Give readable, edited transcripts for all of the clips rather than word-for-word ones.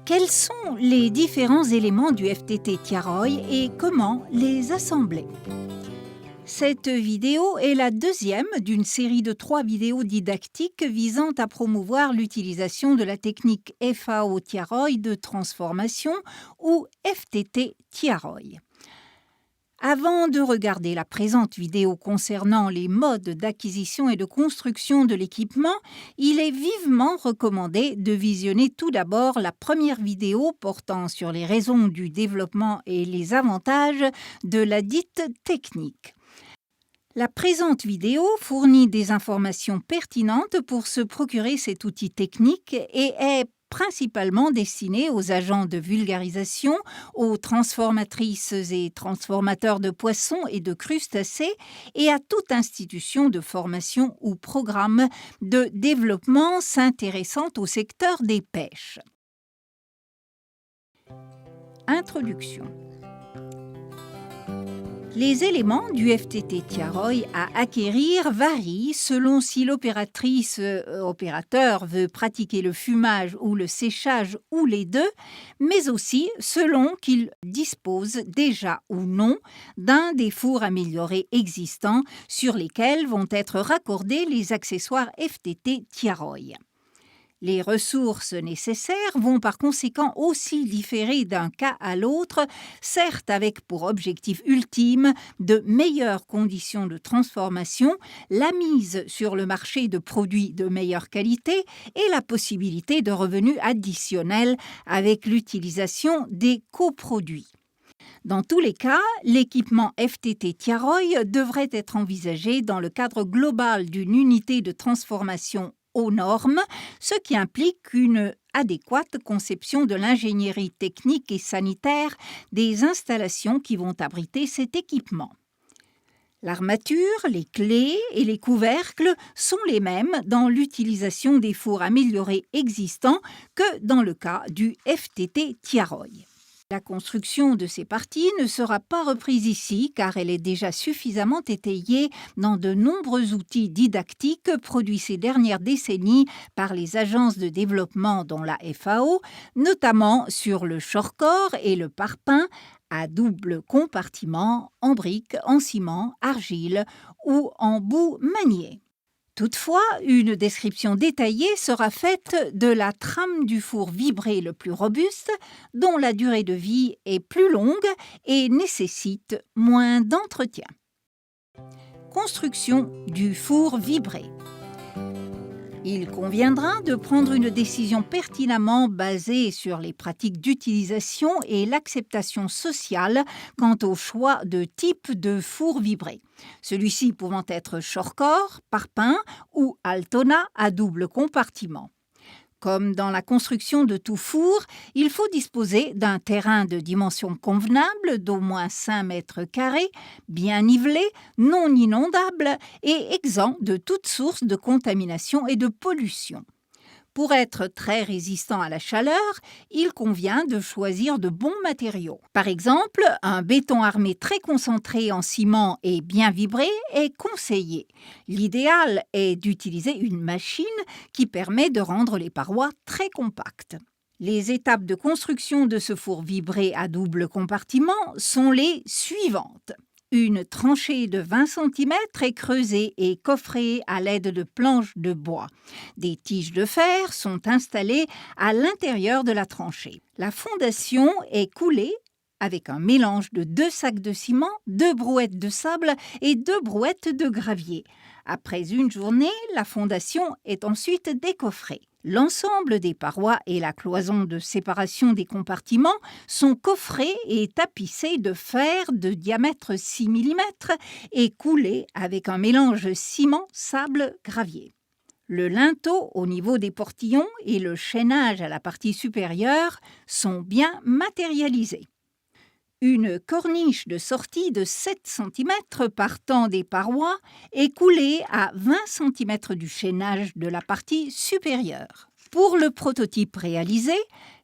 Quels sont les différents éléments du FTT Tiaroy et comment les assembler? Cette vidéo est la deuxième d'une série de 3 vidéos didactiques visant à promouvoir l'utilisation de la technique FAO Tiaroy de transformation ou FTT Tiaroy. Avant de regarder la présente vidéo concernant les modes d'acquisition et de construction de l'équipement, il est vivement recommandé de visionner tout d'abord la première vidéo portant sur les raisons du développement et les avantages de la dite technique. La présente vidéo fournit des informations pertinentes pour se procurer cet outil technique et est principalement destinée aux agents de vulgarisation, aux transformatrices et transformateurs de poissons et de crustacés et à toute institution de formation ou programme de développement s'intéressant au secteur des pêches. Introduction. Les éléments du FTT Tiaroy à acquérir varient selon si l'opérateur veut pratiquer le fumage ou le séchage ou les deux, mais aussi selon qu'il dispose déjà ou non d'un des fours améliorés existants sur lesquels vont être raccordés les accessoires FTT Tiaroy. Les ressources nécessaires vont par conséquent aussi différer d'un cas à l'autre, certes avec pour objectif ultime de meilleures conditions de transformation, la mise sur le marché de produits de meilleure qualité et la possibilité de revenus additionnels avec l'utilisation des coproduits. Dans tous les cas, l'équipement FTT Tiaroy devrait être envisagé dans le cadre global d'une unité de transformation aux normes, ce qui implique une adéquate conception de l'ingénierie technique et sanitaire des installations qui vont abriter cet équipement. L'armature, les clés et les couvercles sont les mêmes dans l'utilisation des fours améliorés existants que dans le cas du FTT Tiaroy. La construction de ces parties ne sera pas reprise ici car elle est déjà suffisamment étayée dans de nombreux outils didactiques produits ces dernières décennies par les agences de développement dont la FAO, notamment sur le shortcore et le parpaing à double compartiment, en briques, en ciment, argile ou en boue maniée. Toutefois, une description détaillée sera faite de la trame du four vibré le plus robuste, dont la durée de vie est plus longue et nécessite moins d'entretien. Construction du four vibré. Il conviendra de prendre une décision pertinemment basée sur les pratiques d'utilisation et l'acceptation sociale quant au choix de type de four vibré. Celui-ci pouvant être shortcore, parpaing ou Altona à double compartiment. Comme dans la construction de tout four, il faut disposer d'un terrain de dimension convenable d'au moins 5 mètres carrés, bien nivelé, non inondable et exempt de toute source de contamination et de pollution. Pour être très résistant à la chaleur, il convient de choisir de bons matériaux. Par exemple, un béton armé très concentré en ciment et bien vibré est conseillé. L'idéal est d'utiliser une machine qui permet de rendre les parois très compactes. Les étapes de construction de ce four vibré à double compartiment sont les suivantes. Une tranchée de 20 cm est creusée et coffrée à l'aide de planches de bois. Des tiges de fer sont installées à l'intérieur de la tranchée. La fondation est coulée avec un mélange de 2 sacs de ciment, 2 brouettes de sable et 2 brouettes de gravier. Après une journée, la fondation est ensuite décoffrée. L'ensemble des parois et la cloison de séparation des compartiments sont coffrés et tapissés de fer de diamètre 6 mm et coulés avec un mélange ciment-sable-gravier. Le linteau au niveau des portillons et le chaînage à la partie supérieure sont bien matérialisés. Une corniche de sortie de 7 cm partant des parois est coulée à 20 cm du chaînage de la partie supérieure. Pour le prototype réalisé,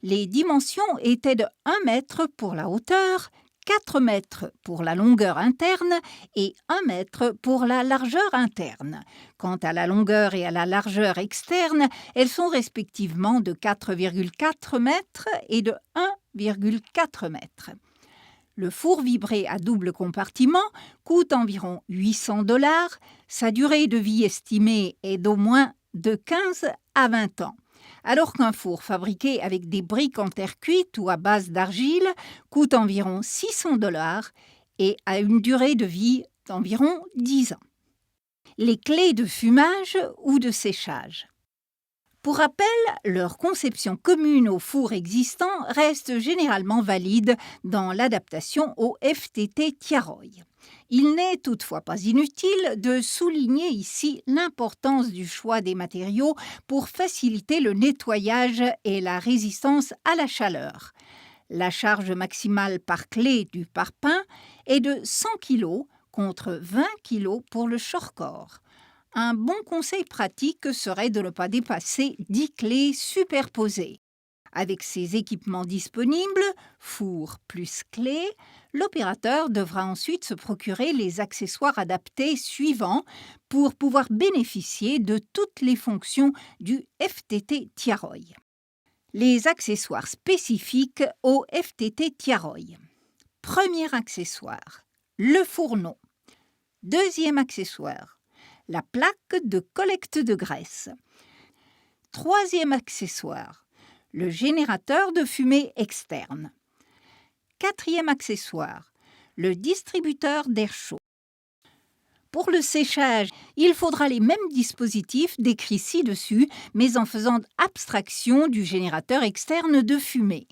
les dimensions étaient de 1 mètre pour la hauteur, 4 mètres pour la longueur interne et 1 mètre pour la largeur interne. Quant à la longueur et à la largeur externe, elles sont respectivement de 4,4 mètres et de 1,4 mètres. Le four vibré à double compartiment coûte environ $800. Sa durée de vie estimée est d'au moins de 15 à 20 ans. Alors qu'un four fabriqué avec des briques en terre cuite ou à base d'argile coûte environ $600 et a une durée de vie d'environ 10 ans. Les clés de fumage ou de séchage. Pour rappel, leur conception commune aux fours existants reste généralement valide dans l'adaptation au FTT Tiaroy. Il n'est toutefois pas inutile de souligner ici l'importance du choix des matériaux pour faciliter le nettoyage et la résistance à la chaleur. La charge maximale par clé du pare-pain est de 100 kg contre 20 kg pour le short-core. Un bon conseil pratique serait de ne pas dépasser 10 clés superposées. Avec ces équipements disponibles, four plus clé, l'opérateur devra ensuite se procurer les accessoires adaptés suivants pour pouvoir bénéficier de toutes les fonctions du FTT Tiaroy. Les accessoires spécifiques au FTT Tiaroy. Premier accessoire, le fourneau. Deuxième accessoire, la plaque de collecte de graisse. Troisième accessoire, le générateur de fumée externe. Quatrième accessoire, le distributeur d'air chaud. Pour le séchage, il faudra les mêmes dispositifs décrits ci-dessus, mais en faisant abstraction du générateur externe de fumée.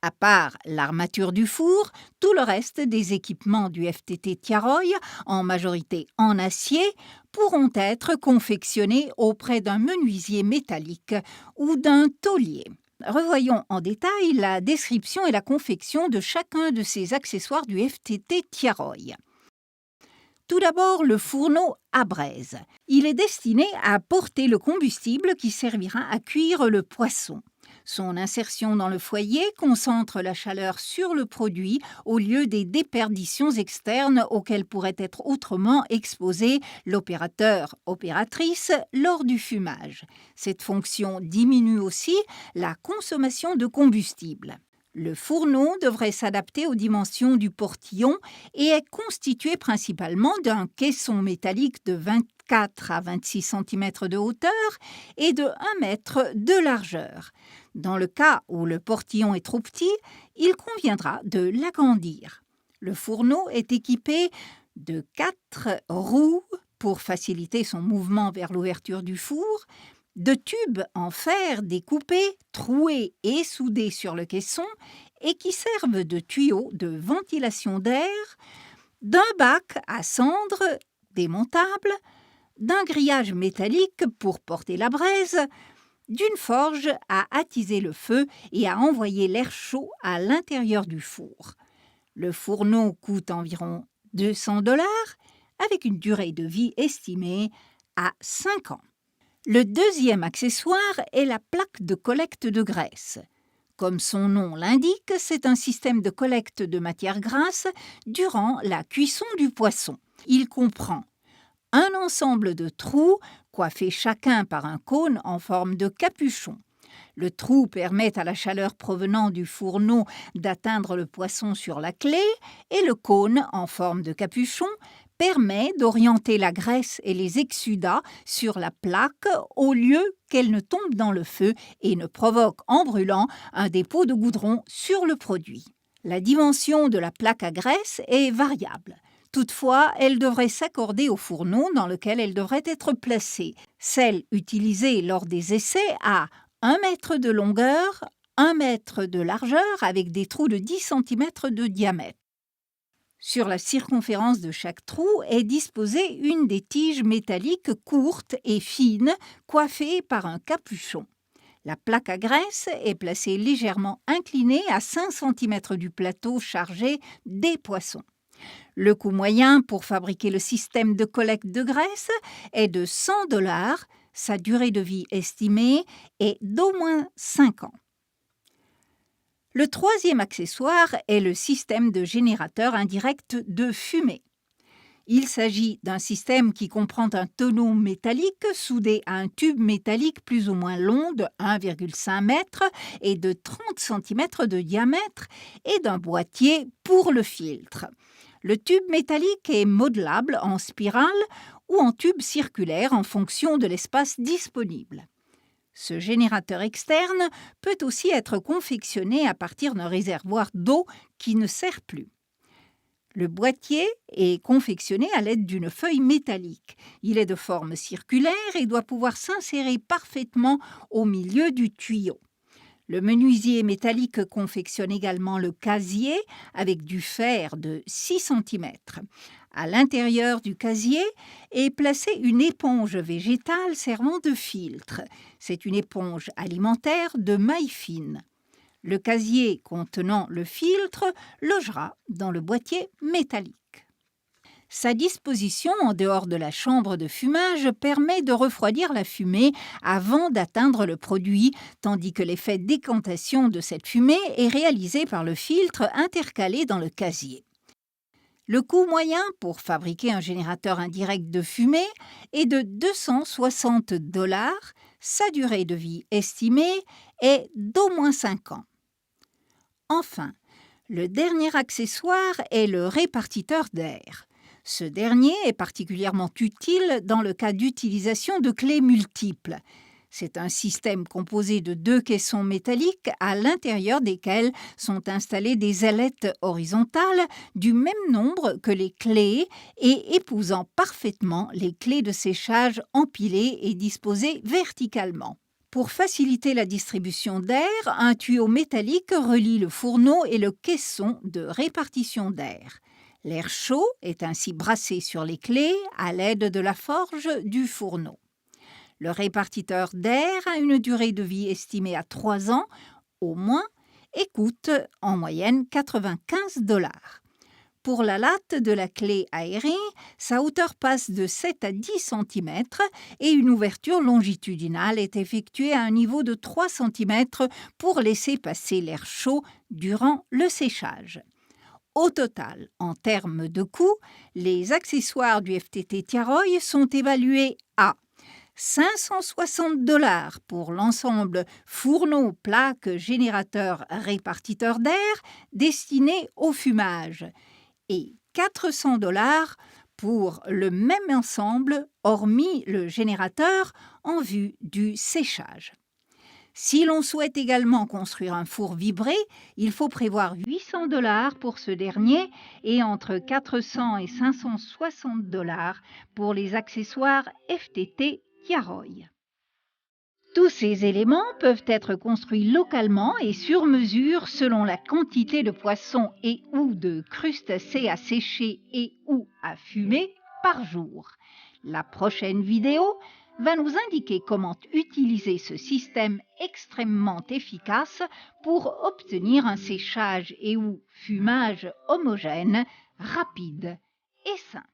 À part l'armature du four, tout le reste des équipements du FTT Tiaroy, en majorité en acier, pourront être confectionnés auprès d'un menuisier métallique ou d'un tôlier. Revoyons en détail la description et la confection de chacun de ces accessoires du FTT Tiaroy. Tout d'abord, le fourneau à braise. Il est destiné à porter le combustible qui servira à cuire le poisson. Son insertion dans le foyer concentre la chaleur sur le produit au lieu des déperditions externes auxquelles pourrait être autrement exposé l'opérateur/opératrice lors du fumage. Cette fonction diminue aussi la consommation de combustible. Le fourneau devrait s'adapter aux dimensions du portillon et est constitué principalement d'un caisson métallique de 24 à 26 cm de hauteur et de 1 mètre de largeur. Dans le cas où le portillon est trop petit, il conviendra de l'agrandir. Le fourneau est équipé de 4 roues pour faciliter son mouvement vers l'ouverture du four, de tubes en fer découpés, troués et soudés sur le caisson et qui servent de tuyaux de ventilation d'air, d'un bac à cendres démontable, d'un grillage métallique pour porter la braise, d'une forge à attiser le feu et à envoyer l'air chaud à l'intérieur du four. Le fourneau coûte environ $200 avec une durée de vie estimée à 5 ans. Le deuxième accessoire est la plaque de collecte de graisse. Comme son nom l'indique, c'est un système de collecte de matières grasses durant la cuisson du poisson. Il comprend un ensemble de trous coiffés chacun par un cône en forme de capuchon. Le trou permet à la chaleur provenant du fourneau d'atteindre le poisson sur la clé et le cône en forme de capuchon permet d'orienter la graisse et les exsudats sur la plaque au lieu qu'elle ne tombe dans le feu et ne provoque en brûlant un dépôt de goudron sur le produit. La dimension de la plaque à graisse est variable. Toutefois, elle devrait s'accorder au fourneau dans lequel elle devrait être placée. Celle utilisée lors des essais a 1 mètre de longueur, 1 mètre de largeur avec des trous de 10 cm de diamètre. Sur la circonférence de chaque trou est disposée une des tiges métalliques courtes et fines, coiffées par un capuchon. La plaque à graisse est placée légèrement inclinée à 5 cm du plateau chargé des poissons. Le coût moyen pour fabriquer le système de collecte de graisse est de $100. Sa durée de vie estimée est d'au moins 5 ans. Le troisième accessoire est le système de générateur indirect de fumée. Il s'agit d'un système qui comprend un tonneau métallique soudé à un tube métallique plus ou moins long de 1,5 m et de 30 cm de diamètre et d'un boîtier pour le filtre. Le tube métallique est modelable en spirale ou en tube circulaire en fonction de l'espace disponible. Ce générateur externe peut aussi être confectionné à partir d'un réservoir d'eau qui ne sert plus. Le boîtier est confectionné à l'aide d'une feuille métallique. Il est de forme circulaire et doit pouvoir s'insérer parfaitement au milieu du tuyau. Le menuisier métallique confectionne également le casier avec du fer de 6 cm. À l'intérieur du casier est placée une éponge végétale servant de filtre. C'est une éponge alimentaire de maille fine. Le casier contenant le filtre logera dans le boîtier métallique. Sa disposition en dehors de la chambre de fumage permet de refroidir la fumée avant d'atteindre le produit, tandis que l'effet de décantation de cette fumée est réalisé par le filtre intercalé dans le casier. Le coût moyen pour fabriquer un générateur indirect de fumée est de 260 $. Sa durée de vie estimée est d'au moins 5 ans. Enfin, le dernier accessoire est le répartiteur d'air. Ce dernier est particulièrement utile dans le cas d'utilisation de clés multiples. C'est un système composé de 2 caissons métalliques à l'intérieur desquels sont installées des ailettes horizontales du même nombre que les clés et épousant parfaitement les clés de séchage empilées et disposées verticalement. Pour faciliter la distribution d'air, un tuyau métallique relie le fourneau et le caisson de répartition d'air. L'air chaud est ainsi brassé sur les clés à l'aide de la forge du fourneau. Le répartiteur d'air a une durée de vie estimée à 3 ans au moins et coûte en moyenne 95 $. Pour la latte de la clé aérée, sa hauteur passe de 7 à 10 cm et une ouverture longitudinale est effectuée à un niveau de 3 cm pour laisser passer l'air chaud durant le séchage. Au total, en termes de coût, les accessoires du FTT Tiaroy sont évalués à 560 $ pour l'ensemble fourneau, plaque, générateur, répartiteur d'air destiné au fumage et 400 $ pour le même ensemble, hormis le générateur, en vue du séchage. Si l'on souhaite également construire un four vibré, il faut prévoir 800 $ pour ce dernier et entre 400 et 560 $ pour les accessoires FTT Tiaroy. Tous ces éléments peuvent être construits localement et sur mesure selon la quantité de poissons et ou de crustacés à sécher et ou à fumer par jour. La prochaine vidéo va nous indiquer comment utiliser ce système extrêmement efficace pour obtenir un séchage et ou fumage homogène, rapide et simple.